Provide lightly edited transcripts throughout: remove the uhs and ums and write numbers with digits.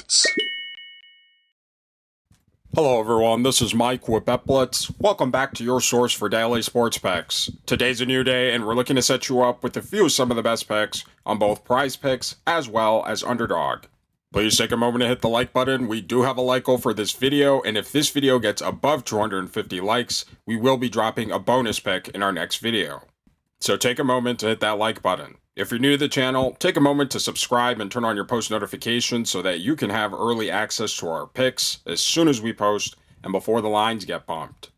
Blitz. Hello everyone, this is Mike with Bet Blitz. Welcome back to your source for daily sports picks. Today's a new day and we're looking to set you up with a few of some of the best picks on both PrizePicks as well as Underdog. Please take a moment to hit the like button. We do have a like goal for this video, and if this video gets above 250 likes, we will be dropping a bonus pick in our next video. So take a moment to hit that like button. If you're new to the channel, take a moment to subscribe and turn on your post notifications so that you can have early access to our picks as soon as we post and before the lines get bumped.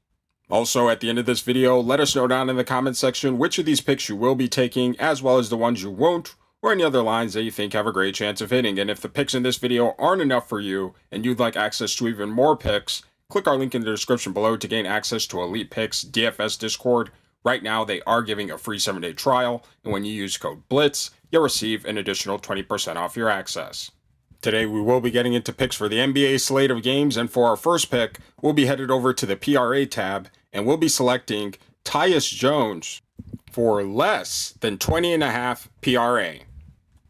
Also, at the end of this video, let us know down in the comment section which of these picks you will be taking, as well as the ones you won't, or any other lines that you think have a great chance of hitting. And if the picks in this video aren't enough for you and you'd like access to even more picks, click our link in the description below to gain access to Elite Picks DFS Discord. Right now, they are giving a free 7-day trial, and when you use code BLITZ, you'll receive an additional 20% off your access. Today, we will be getting into picks for the NBA slate of games, and for our first pick, we'll be headed over to the PRA tab, and we'll be selecting Tyus Jones for less than 20.5 PRA.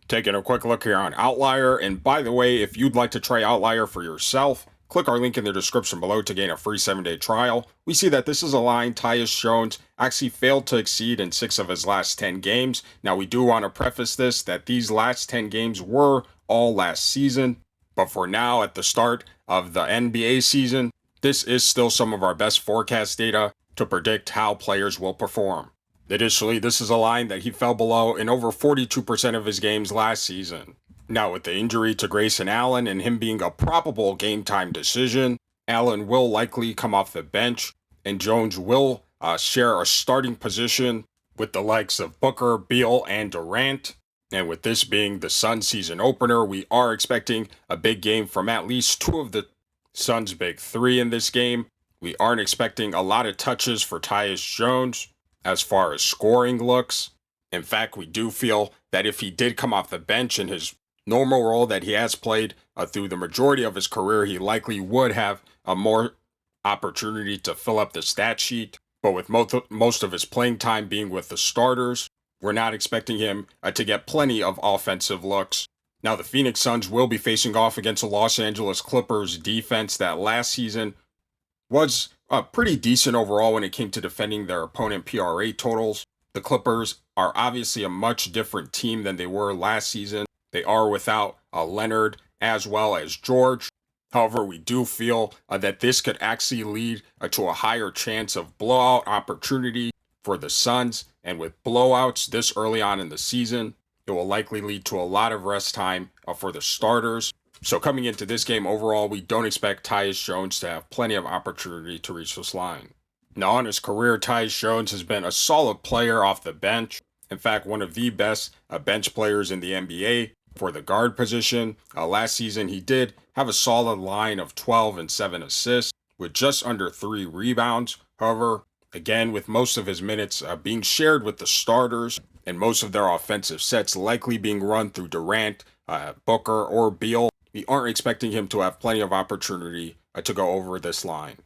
Taking a quick look here on Outlier, and by the way, if you'd like to try Outlier for yourself, click our link in the description below to gain a free 7-day trial. We see that this is a line Tyus Jones actually failed to exceed in 6 of his last 10 games. Now, we do want to preface this that these last 10 games were all last season, but for now, at the start of the NBA season, this is still some of our best forecast data to predict how players will perform. Additionally, this is a line that he fell below in over 42% of his games last season. Now, with the injury to Grayson Allen and him being a probable game-time decision, Allen will likely come off the bench, and Jones will share a starting position with the likes of Booker, Beal, and Durant. And with this being the Suns season opener, we are expecting a big game from at least 2 of the Suns' big 3 in this game. We aren't expecting a lot of touches for Tyus Jones as far as scoring looks. In fact, we do feel that if he did come off the bench in his normal role that he has played through the majority of his career, he likely would have a more opportunity to fill up the stat sheet. But with most of his playing time being with the starters, we're not expecting him to get plenty of offensive looks. Now, the Phoenix Suns will be facing off against the Los Angeles Clippers defense that last season was pretty decent overall when it came to defending their opponent PRA totals. The Clippers are obviously a much different team than they were last season. They are without Leonard as well as George. However, we do feel that this could actually lead to a higher chance of blowout opportunity for the Suns. And with blowouts this early on in the season, it will likely lead to a lot of rest time for the starters. So coming into this game overall, we don't expect Tyus Jones to have plenty of opportunity to reach this line. Now, on his career, Tyus Jones has been a solid player off the bench. In fact, one of the best bench players in the NBA. For the guard position, last season he did have a solid line of 12 and 7 assists with just under 3 rebounds. However, again, with most of his minutes being shared with the starters and most of their offensive sets likely being run through Durant, Booker, or Beal, we aren't expecting him to have plenty of opportunity to go over this line.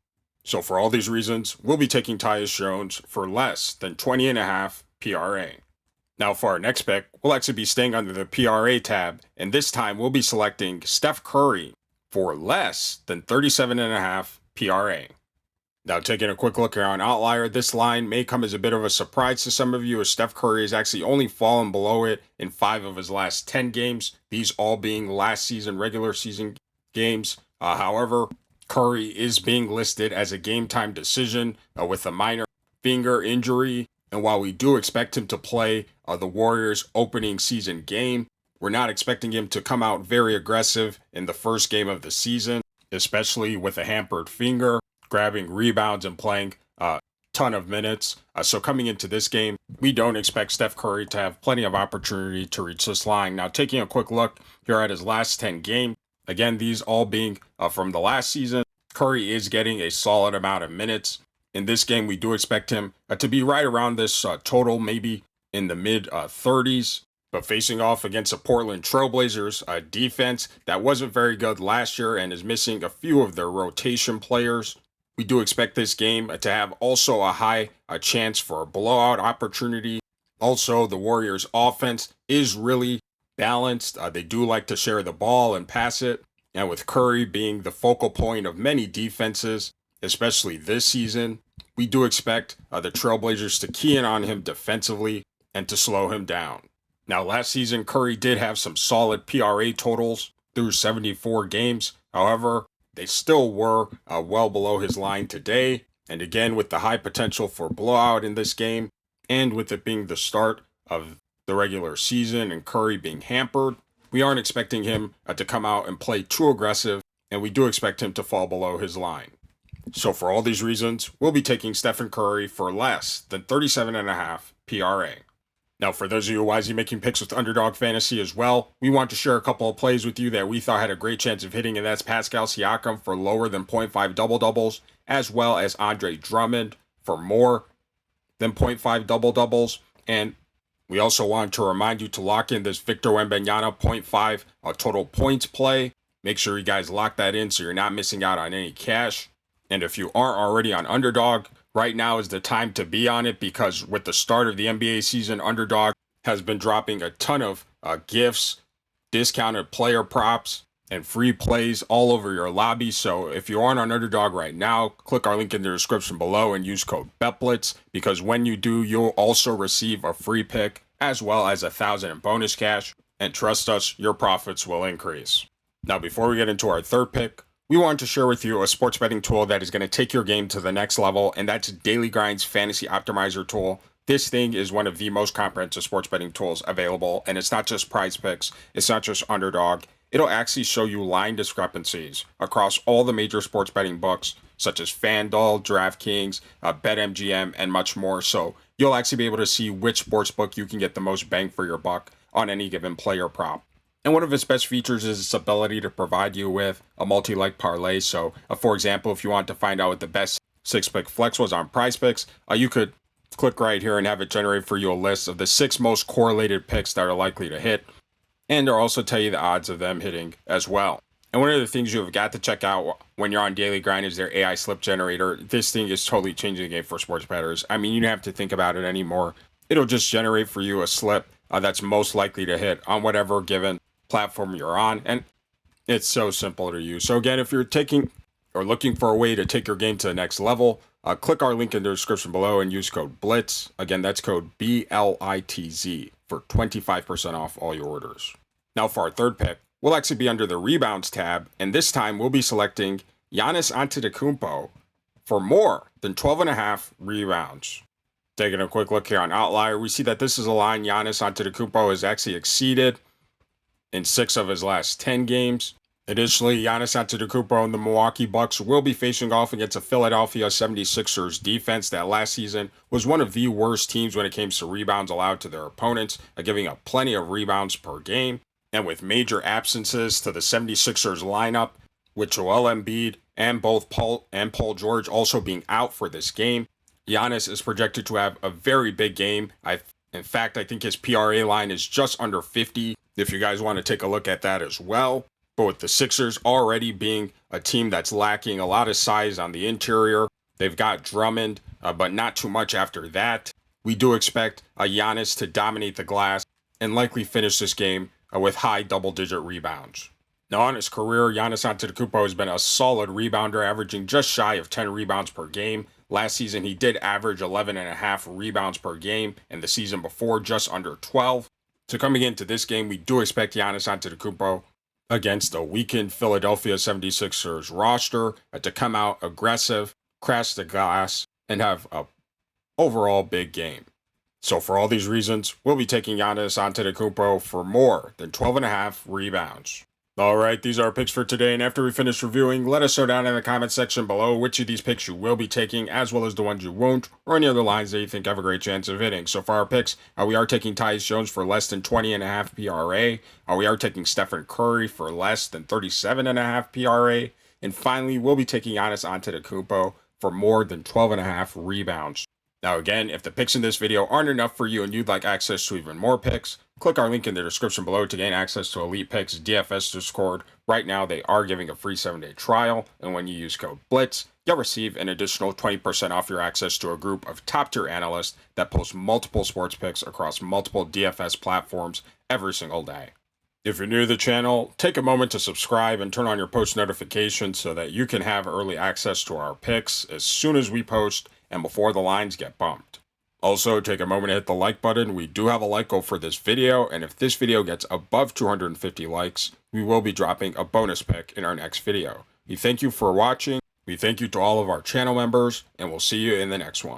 So for all these reasons, we'll be taking Tyus Jones for less than 20.5 PRA. Now for our next pick, we'll actually be staying under the PRA tab, and this time we'll be selecting Steph Curry for less than 37.5 PRA. Now taking a quick look here on Outlier, this line may come as a bit of a surprise to some of you, as Steph Curry has actually only fallen below it in 5 of his last 10 games, these all being last season regular season games. However, Curry is being listed as a game-time decision with a minor finger injury. And while we do expect him to play the Warriors' opening season game, we're not expecting him to come out very aggressive in the first game of the season, especially with a hampered finger, grabbing rebounds and playing a ton of minutes. So coming into this game, we don't expect Steph Curry to have plenty of opportunity to reach this line. Now, taking a quick look here at his last 10 games, again, these all being from the last season, Curry is getting a solid amount of minutes. In this game, we do expect him to be right around this total, maybe in the mid-30s. But facing off against the Portland Trailblazers defense that wasn't very good last year and is missing a few of their rotation players, we do expect this game to have also a high chance for a blowout opportunity. Also, the Warriors' offense is really balanced. They do like to share the ball and pass it. And with Curry being the focal point of many defenses, especially this season, we do expect the Trailblazers to key in on him defensively and to slow him down. Now, last season, Curry did have some solid PRA totals through 74 games. However, they still were well below his line today. And again, with the high potential for blowout in this game, and with it being the start of the regular season and Curry being hampered, we aren't expecting him to come out and play too aggressive, and we do expect him to fall below his line. So for all these reasons, we'll be taking Stephen Curry for less than 37.5 PRA. Now, for those of you wisely making picks with Underdog Fantasy as well, we want to share a couple of plays with you that we thought had a great chance of hitting, and that's Pascal Siakam for lower than 0.5 double-doubles, as well as Andre Drummond for more than 0.5 double-doubles. And we also want to remind you to lock in this Victor Wembanyama 0.5 total points play. Make sure you guys lock that in so you're not missing out on any cash. And if you aren't already on Underdog, right now is the time to be on it, because with the start of the NBA season, Underdog has been dropping a ton of gifts, discounted player props, and free plays all over your lobby. So if you aren't on Underdog right now, click our link in the description below and use code BETBLITZ, because when you do, you'll also receive a free pick as well as 1,000 in bonus cash. And trust us, your profits will increase. Now, before we get into our third pick, we want to share with you a sports betting tool that is going to take your game to the next level, and that's Daily Grind's Fantasy Optimizer tool. This thing is one of the most comprehensive sports betting tools available, and it's not just PrizePicks, it's not just Underdog. It'll actually show you line discrepancies across all the major sports betting books, such as FanDuel, DraftKings, BetMGM, and much more. So you'll actually be able to see which sports book you can get the most bang for your buck on any given player prop. And one of its best features is its ability to provide you with a multi-leg parlay. So, for example, if you want to find out what the best 6-pick flex was on PrizePicks, you could click right here and have it generate for you a list of the 6 most correlated picks that are likely to hit. And it'll also tell you the odds of them hitting as well. And one of the things you have got to check out when you're on Daily Grind is their AI slip generator. This thing is totally changing the game for sports bettors. I mean, you don't have to think about it anymore. It'll just generate for you a slip that's most likely to hit on whatever given platform you're on, and it's so simple to use. So again, if you're taking or looking for a way to take your game to the next level, click our link in the description below and use code BLITZ. Again, that's code BLITZ for 25% off all your orders. Now for our third pick, we'll actually be under the rebounds tab, and this time we'll be selecting Giannis Antetokounmpo for more than 12.5 rebounds. Taking a quick look here on Outlier, we see that this is a line Giannis Antetokounmpo has actually exceeded in 6 of his last 10 games. Additionally, Giannis Antetokounmpo and the Milwaukee Bucks will be facing off against a Philadelphia 76ers defense that last season was one of the worst teams when it came to rebounds allowed to their opponents, giving up plenty of rebounds per game. And with major absences to the 76ers lineup, with Joel Embiid and both Paul George also being out for this game, Giannis is projected to have a very big game. In fact, I think his PRA line is just under 50. If you guys want to take a look at that as well. But with the Sixers already being a team that's lacking a lot of size on the interior, they've got Drummond, but not too much after that. We do expect Giannis to dominate the glass and likely finish this game with high double-digit rebounds. Now on his career, Giannis Antetokounmpo has been a solid rebounder, averaging just shy of 10 rebounds per game. Last season, he did average 11.5 rebounds per game, and the season before, just under 12. So coming into this game, we do expect Giannis Antetokounmpo against a weakened Philadelphia 76ers roster to come out aggressive, crash the glass, and have a overall big game. So for all these reasons, we'll be taking Giannis Antetokounmpo for more than 12.5 rebounds. Alright, these are our picks for today, and after we finish reviewing, let us know down in the comment section below which of these picks you will be taking, as well as the ones you won't, or any other lines that you think have a great chance of hitting. So for our picks, we are taking Tyus Jones for less than 20.5 PRA, we are taking Stephen Curry for less than 37.5 PRA, and finally, we'll be taking Giannis Antetokounmpo for more than 12.5 rebounds. Now again, if the picks in this video aren't enough for you and you'd like access to even more picks, click our link in the description below to gain access to Elite Picks DFS Discord. Right now, they are giving a free 7-day trial, and when you use code BLITZ, you'll receive an additional 20% off your access to a group of top-tier analysts that post multiple sports picks across multiple DFS platforms every single day. If you're new to the channel, take a moment to subscribe and turn on your post notifications so that you can have early access to our picks as soon as we post and before the lines get bumped. Also, take a moment to hit the like button. We do have a like goal for this video, and if this video gets above 250 likes, we will be dropping a bonus pick in our next video. We thank you for watching. We thank you to all of our channel members, and we'll see you in the next one.